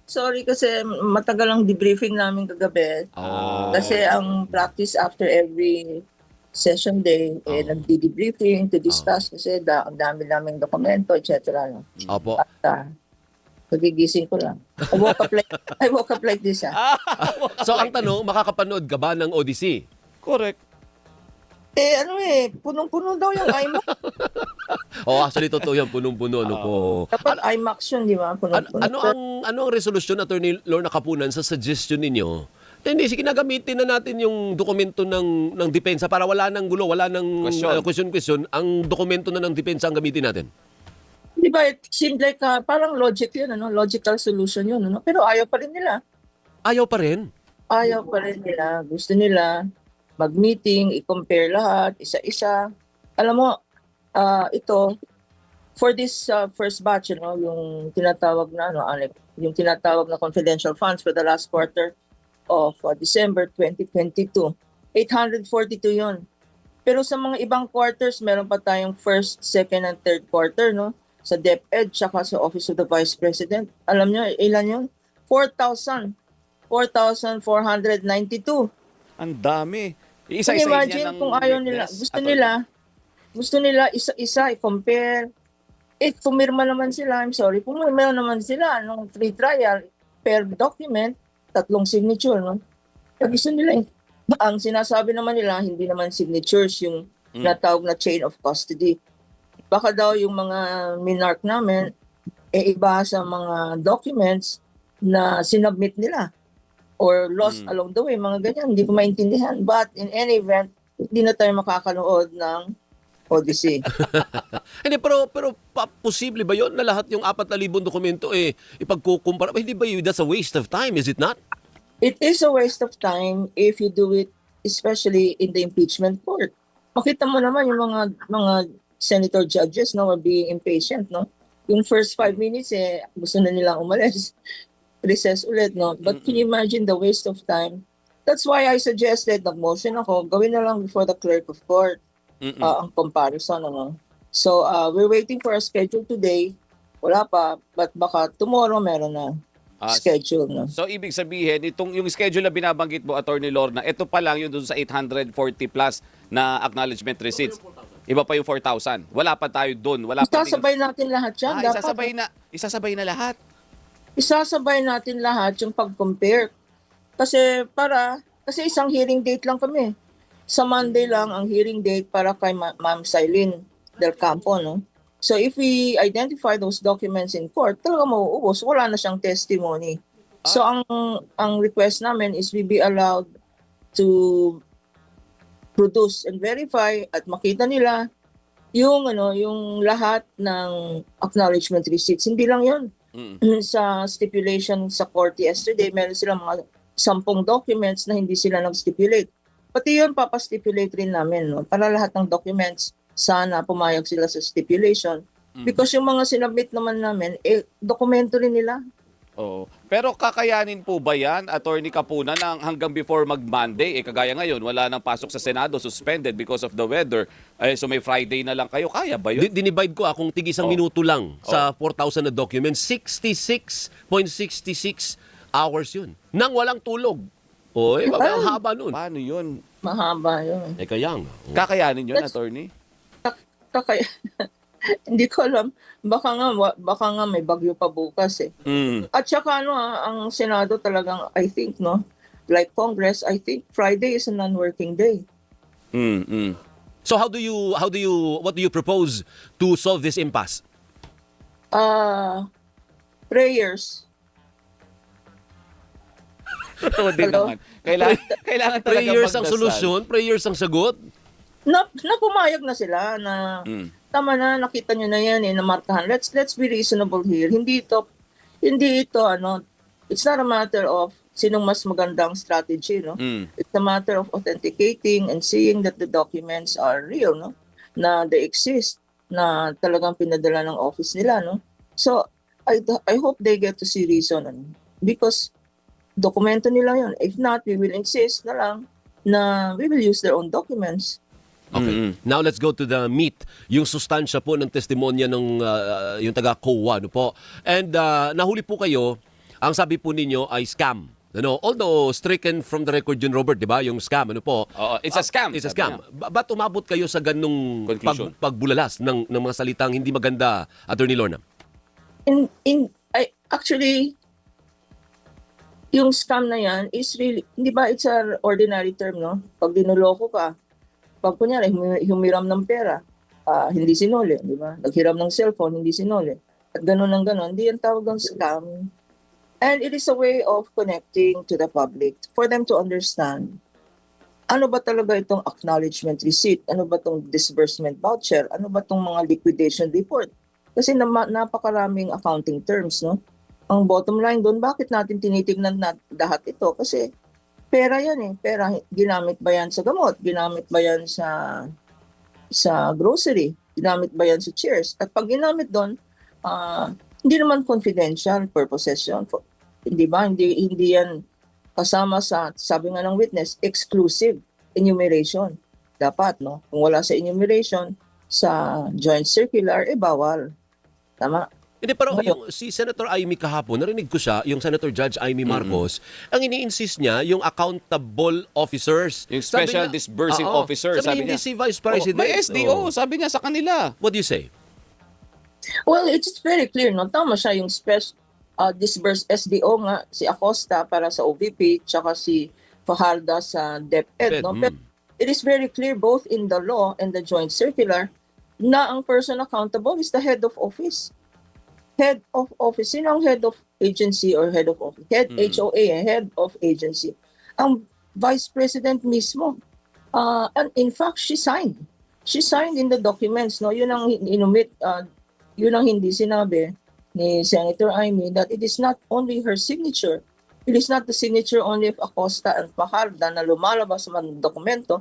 Sorry kasi matagal ang debriefing namin kagabi. Kasi ang practice after every session day, nagdi-debriefing to discuss kasi ang dami naming dokumento, etc. No? Opo. At pagigising ko lang. I woke up like this. So ang tanong, makakapanood ka ba ng Odyssey? Correct. Punong-puno daw yung IMAX. Actually totoo yan, punong-puno ano po. Dapat IMAX yun, di ba? Punong-puno. Ano ang resolusyon, Attorney Lorna Kapunan, sa suggestion ninyo? Hindi, sige, ginagamitin na natin yung dokumento ng depensa para wala nang gulo, wala nang question. Ang dokumento na ng depensa ang gamitin natin. Di ba, it seemed like parang logic yun, ano? Logical solution yun. Ano? Pero ayaw pa rin nila. Ayaw pa rin? Ayaw pa rin nila. Gusto nila mag-meeting, i-compare lahat, isa-isa. Alam mo, ito, for this first batch, yung tinatawag na, yung tinatawag na confidential funds for the last quarter of December 2022, 842 yun. Pero sa mga ibang quarters, meron pa tayong first, second, and third quarter, no? Sa DepEd, tsaka sa Office of the Vice President. Alam nyo, ilan yun? 4,492. Ang dami. Can you imagine kung ayaw nila, gusto nila isa-isa i-compare. Pumirma naman sila, I'm sorry, pumirma naman sila nung pre-trial per document, 3 signature, no? Gusto nila, ang sinasabi naman nila, hindi naman signatures yung natawag na chain of custody. Baka daw yung mga minark namin, iba sa mga documents na sinubmit nila or lost along the way, mga ganyan. Hindi ko maintindihan. But in any event, hindi na tayo makakanood ng Odyssey. Hindi, pero posible ba yun na lahat yung 4,000 dokumento ipagkukumpara? Hindi ba yun? That's a waste of time, is it not? It is a waste of time if you do it, especially in the impeachment court. Makita mo naman yung mga senator judges, no, are being impatient, no? Yung first 5 minutes, gusto na nilang umalis. Recess ulit, no? But can you imagine the waste of time? That's why I suggested, nag-motion ako, gawin na lang before the clerk of court ang comparison, ano? So, we're waiting for a schedule today. Wala pa, but baka tomorrow meron na schedule, no? So, ibig sabihin, yung schedule na binabanggit mo, Attorney Lorna, ito pa lang yun doon sa 840 plus na acknowledgement receipts. Iba pa yung 4,000. Wala pa tayo doon. Isasabay natin lahat yan. Isasabay na lahat. Isasabay natin lahat yung pag-compare. Kasi isang hearing date lang kami. Sa Monday lang ang hearing date para kay Ma'am Silene Del Campo, no? So if we identify those documents in court, talaga mauubos. Wala na siyang testimony. So ang request namin is we be allowed to produce and verify at makita nila yung lahat ng acknowledgement receipts. Hindi lang 'yon. Sa stipulation sa court yesterday, meron silang mga 10 documents na hindi sila nag-stipulate. Pati yun, papastipulate rin namin, no? Para lahat ng documents, sana pumayag sila sa stipulation. Because yung mga sinubmit naman namin, dokumento rin nila. Oo. Pero kakayanin po ba yan, Attorney Kapunan, hanggang before mag-Monday? Kagaya ngayon, wala nang pasok sa Senado, suspended because of the weather. So may Friday na lang kayo. Kaya ba yun? Dinivide ko kung tig-isang minuto lang sa 4,000 na documents, 66.66 hours yun. Nang walang tulog. Ang haba nun. Paano yun? Mahaba yun. Kaya nga. Kakayanin yun, Attorney? Hindi ko alam. Baka nga may bagyo pa bukas eh. At saka ang Senado talagang, I think, no, like Congress, I think Friday is a non-working day. So what do you propose to solve this impasse? Prayers. Din naman. Kailangan talaga Prayers ang magdasal. solusyon, prayers ang sagot. Na pumayag na sila na tama na, nakita nyo na yan, namarkahan. Let's be reasonable here. Hindi ito, it's not a matter of sinong mas magandang strategy, no? It's a matter of authenticating and seeing that the documents are real, no? Na they exist, na talagang pinadala ng office nila, no? So, I hope they get to see reason, because dokumento nila yun. If not, we will insist na lang na we will use their own documents. Okay. Now let's go to the meat, yung sustansya po ng testimonya ng yung taga-COA, no po. And nahuli po kayo ang sabi po ninyo ay scam. Ano, although stricken from the record yun, Robert, di ba? Yung scam, ano po? Oo, it's a scam. It's a sabi scam. niya. Ba't umabot kayo sa ganung Conclusion. pagbulalas ng mga salitang hindi maganda, Attorney Lorna? Actually, yung scam na yan is really, hindi ba it's an ordinary term, no? Pag dinuloko ka, pag kunyari, humiram ng pera, hindi sinuli, di ba? Naghiram ng cellphone, hindi sinuli. At ganun ng ganun, hindi yan tawag ng scam. And it is a way of connecting to the public for them to understand ano ba talaga itong acknowledgement receipt, ano ba itong disbursement voucher, ano ba itong mga liquidation report. Kasi napakaraming accounting terms, no? Ang bottom line doon, bakit natin tinitignan lahat ito? Kasi pera yan eh. Pera, ginamit ba yan sa gamot? Ginamit ba yan sa grocery? Ginamit ba yan sa chairs? At pag ginamit doon, hindi naman confidential purposes yun. Hindi ba? Hindi yan kasama sa, sabi nga ng witness, exclusive enumeration. Dapat, no? Kung wala sa enumeration, sa joint circular, bawal. Tama? Hindi, pero yung, si Senator Amy kahapon, narinig ko siya, yung Senator Judge Amy Marcos, ang ini-insist niya, yung accountable officers. Yung special disbursing officer, sabi hindi niya. si Vice President. May SDO, sabi niya sa kanila. What do you say? Well, it's very clear, no? Tama siya yung disburse SDO nga, si Acosta para sa OVP, tsaka si Fajardo sa DepEd, no? Pero it is very clear both in the law and the joint circular na ang person accountable is the head of office. Head of office. Sino ang head of agency or head of office? Head HOA, head of agency. Ang vice president mismo. And in fact, she signed. She signed in the documents, no? Yun ang inumit, yun ang hindi sinabi ni Senator Amy, that it is not only her signature. It is not the signature only of Acosta and Fajardo na lumalabas sa mga dokumento.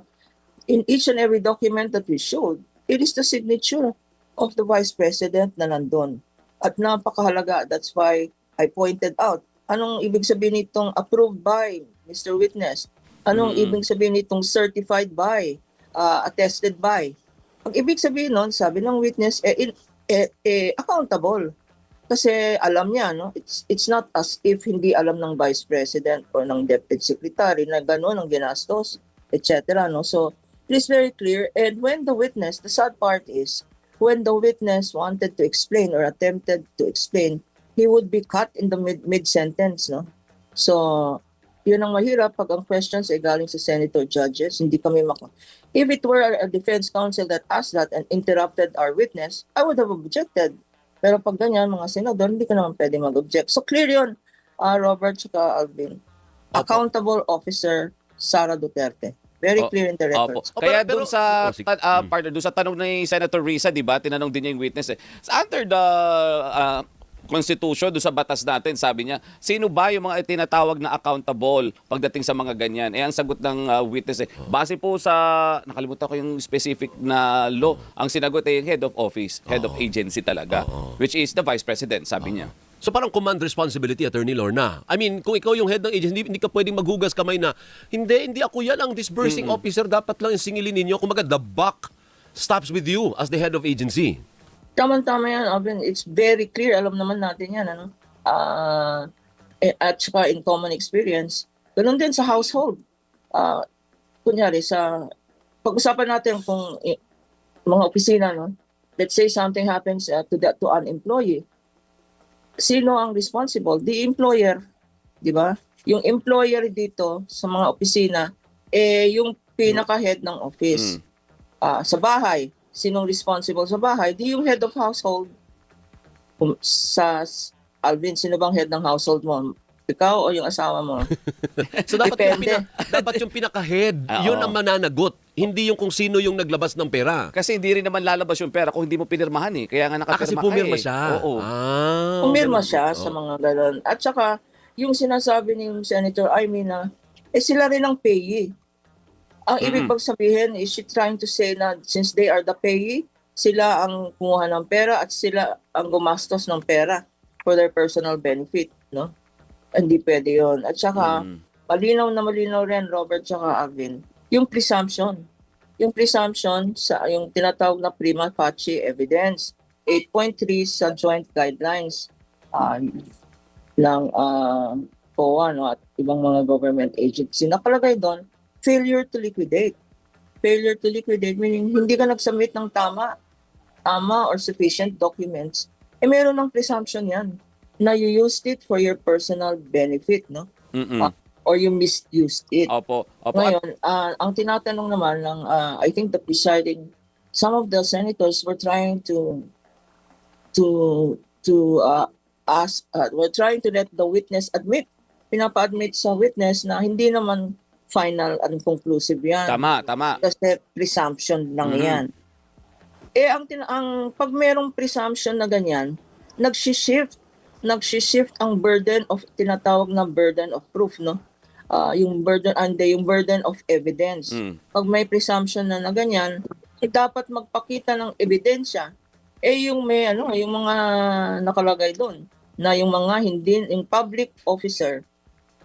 In each and every document that we showed, it is the signature of the Vice President na nandun. At napakahalaga, that's why I pointed out, anong ibig sabihin nitong approved by Mr. Witness? Anong ibig sabihin nitong certified by, attested by? Ang ibig sabihin nun, sabi ng witness, accountable. Kasi alam niya, no? It's not as if hindi alam ng Vice President or ng Deputy Secretary na gano'n ang ginastos, etc. No? So, it is very clear. And when the witness, the sad part is, when the witness wanted to explain or attempted to explain, he would be cut in the mid-sentence. No? So, yun ang mahirap pag ang questions ay galing sa senator judges, hindi kami If it were a defense counsel that asked that and interrupted our witness, I would have objected. Pero pag ganyan, mga senador, hindi ka naman pwede mag-object. So clear yun, Robert tsaka Alvin. Accountable officer, Sara Duterte. Very clear in the records. Kaya doon sa partner, doon sa tanong ni Senator Risa, 'di ba? Tinanong din niya yung witness. Under the Constitution, doon sa batas natin, sabi niya, sino ba yung mga tinatawag na accountable pagdating sa mga ganyan? Ang sagot ng witness base po sa, nakalimutan ko yung specific na law, ang sinagot ay head of office, head of agency talaga, which is the Vice President, sabi niya. So parang command responsibility, Attorney Lorna. I mean, kung ikaw yung head ng agency, hindi ka pwedeng maghugas kamay na, hindi ako yan ang disbursing officer, dapat lang yung singilin ninyo. Kumbaga, the buck stops with you as the head of agency. Tama-tama yan, Alvin. It's very clear. Alam naman natin yan, ano? At saka in common experience. Ganun din sa household. Kunyari, pag-usapan natin kung mga opisina, no? Let's say something happens to an employee. Sino ang responsible? The employer, di ba? Yung employer dito sa mga opisina, yung pinaka-head ng office. Sa bahay, sinong responsible sa bahay? Di yung head of household. Alvin, sino bang head ng household mo? Ikaw o yung asawa mo? So dapat yung pinaka-head, yun ang mananagot. Hindi yung kung sino yung naglabas ng pera. Kasi hindi rin naman lalabas yung pera kung hindi mo pinirmahan eh. Kaya nga nakapirma kasi pumirma siya. Oo. Pumirma siya sa mga galon. At saka, yung sinasabi ni Senator Amy na, sila rin ang payee. Ang ibig bang sabihin, is she trying to say na since they are the payee, sila ang kumuha ng pera at sila ang gumastos ng pera for their personal benefit, no? Hindi pwede yun. At saka, malinaw na malinaw rin, Robert tsaka Alvin, yung presumption. Yung presumption sa yung tinatawag na prima facie evidence. 8.3 sa joint guidelines. COA, no, at ibang mga government agency. Nakalagay doon, failure to liquidate. Failure to liquidate meaning hindi ka nag-submit ng tama or sufficient documents. Meron ng presumption yan na you used it for your personal benefit, no? Or you misused it. Opo. Ngayon, ang tinatanong naman ng, I think some of the senators were trying to we're trying to let the witness admit, pinapa-admit sa witness na hindi naman final and conclusive yan. Tama. Kasi presumption lang yan. Pag merong presumption na ganyan, nagsishift ang burden of, tinatawag na burden of proof, no? Yung burden of evidence. Pag may presumption na ganyan, dapat magpakita ng ebidensya. Yung mga nakalagay doon na yung mga yung public officer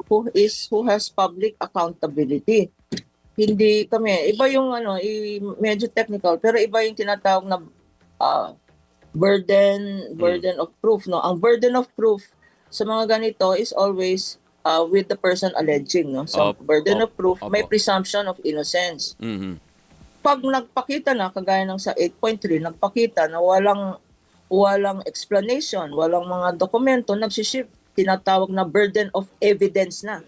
who has public accountability. Hindi kami, iba yung medyo technical, pero iba yung tinatawag na burden of proof, no? Ang burden of proof sa mga ganito is always with the person alleging, no? So burden of proof, may presumption of innocence. Pag nagpakita na, kagaya ng sa 8.3, nagpakita na walang explanation, walang mga dokumento, nagsishift, tinatawag na burden of evidence na.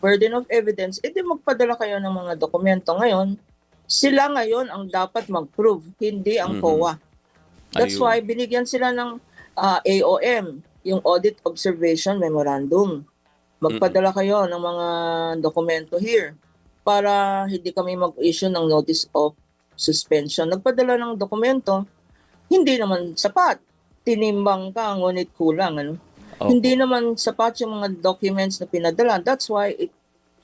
Burden of evidence, di magpadala kayo ng mga dokumento. Ngayon, sila ngayon ang dapat mag-prove, hindi ang COA. That's why binigyan sila ng AOM, yung Audit Observation Memorandum. Magpadala kayo ng mga dokumento here para hindi kami mag-issue ng notice of suspension. Nagpadala ng dokumento, hindi naman sapat. Tinimbang ka, ngunit kulang. Hindi naman sapat yung mga documents na pinadala. That's why it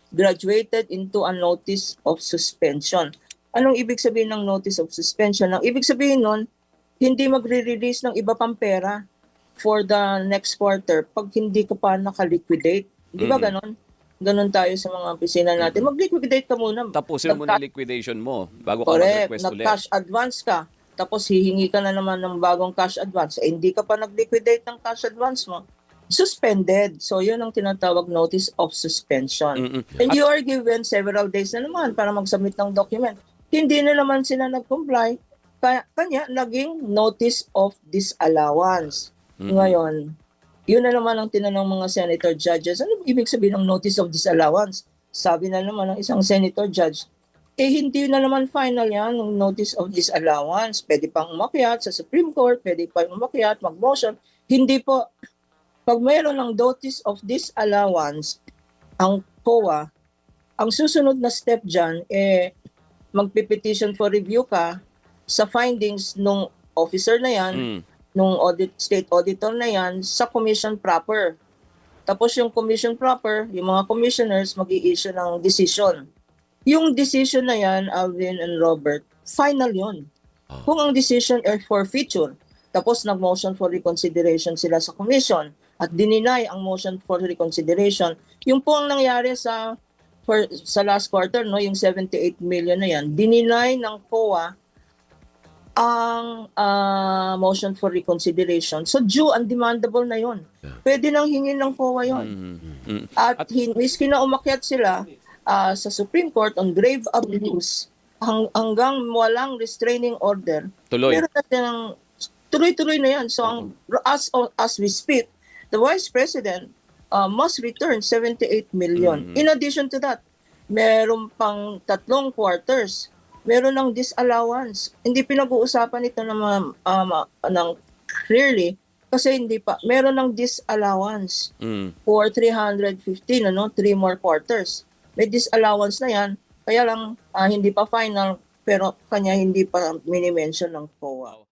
graduated into a notice of suspension. Anong ibig sabihin ng notice of suspension? Ang ibig sabihin nun, hindi magre-release ng iba pang pera for the next quarter pag hindi ka pa nakaliquidate. Di ba ganon? Ganon tayo sa mga opisina natin. Mag-liquidate ka muna. Tapusin mo na liquidation mo bago ka Correct. mag-request ulit. Nag-cash advance ka. Tapos hihingi ka na naman ng bagong cash advance. Hindi ka pa nag-liquidate ng cash advance mo. Suspended. So yun ang tinatawag notice of suspension. And you are given several days na naman para mag-submit ng document. Hindi na naman sila nag-comply. Kanya naging notice of disallowance. Ngayon, yun na naman ang tinanong mga senator judges. Ano ibig sabihin ng notice of disallowance? Sabi na naman ng isang senator judge, hindi na naman final yan ng notice of disallowance. Pwede pang umakyat sa Supreme Court, pwede pang umakyat, mag-motion. Hindi po. Pag mayroon ng notice of disallowance, ang COA, ang susunod na step dyan, magpipetition for review ka sa findings nung officer na yan, nung state auditor na yan, sa commission proper. Tapos yung commission proper, yung mga commissioners mag-i-issue ng decision. Yung decision na yan, Alvin and Robert, final yun. Kung ang decision ay forfeiture, tapos nag-motion for reconsideration sila sa commission at dininay ang motion for reconsideration, yung po ang nangyari sa last quarter, no, yung 78 million na yan, dininay ng COA ang motion for reconsideration. So due and demandable na yon. Pwede nang hingin ng COA yon. At miski na umakyat sila sa Supreme Court on grave abuse hanggang walang restraining order. Meron natin tuloy-tuloy na yan. So as we speak, the Vice President must return 78 million. In addition to that, meron pang 3 quarters. Meron ng disallowance. Hindi pinag-uusapan ito ng clearly kasi hindi pa. Meron ng disallowance for 315, 3 more quarters. May disallowance na yan. Kaya lang hindi pa final pero kanya hindi pa mini-mention ng COA.